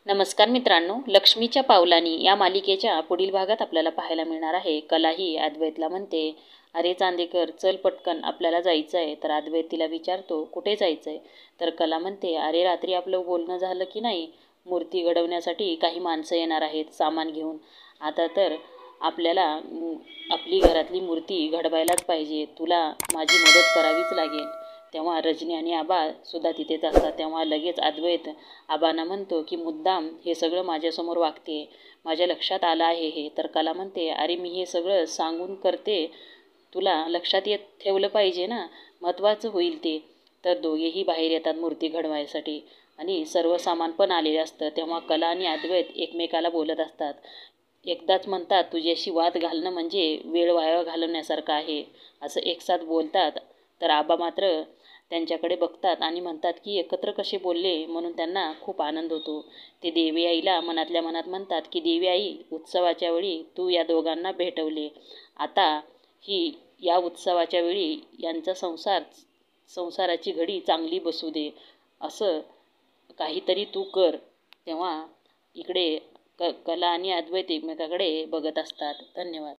नमस्कार मित्रांनो, लक्ष्मीच्या पावलांनी या मालिकेच्या पुढील भागात आपल्याला पाहायला मिळणार आहे. कला ही अद्वैतला म्हणते, अरे चांदेकर चल पटकन आपल्याला जायचं आहे. तर अद्वैत तिला विचारतो, कुठे जायचं आहे? तर कला म्हणते, अरे रात्री आपलं बोलणं झालं की नाही, मूर्ती घडवण्यासाठी काही माणसं येणार आहेत सामान घेऊन. आता तर आपल्याला आपली घरातली मूर्ती घडवायलाच पाहिजे. तुला माझी मदत करावीच लागेल. तेव्हा रजनी आणि आबा सुद्धा तिथेच असतात. तेव्हा लगेच अद्वैत आबांना म्हणतो की मुद्दाम हे सगळं माझ्यासमोर वागते, माझ्या लक्षात आलं आहे हे. तर कला म्हणते, अरे मी हे सगळं सांगून करते, तुला लक्षात ठेवलं पाहिजे ना, महत्त्वाचं होईल ते. तर दोघेही बाहेर येतात मूर्ती घडवायसाठी आणि सर्व सामान पण आलेले असतं. तेव्हा कला आणि अद्वैत एकमेकाला बोलत असतात. एकदाच म्हणतात, तुझ्याशी वाद घालणं म्हणजे वेळ वाया घालवण्यासारखं आहे, असं एकसाथ बोलतात. तर आबा मात्र त्यांच्याकडे बघतात आणि म्हणतात की एकत्र कसे बोलले म्हणून त्यांना खूप आनंद होतो. ते देवी आईला मनातल्या मनात म्हणतात की देवी आई, उत्सवाच्या वेळी तू या दोघांना भेटवले, आता ही या उत्सवाच्या वेळी यांचा संसाराची घडी चांगली बसू दे, असं काहीतरी तू कर. तेव्हा इकडे कला आणि अद्वैत एकमेकाकडे बघत असतात. धन्यवाद.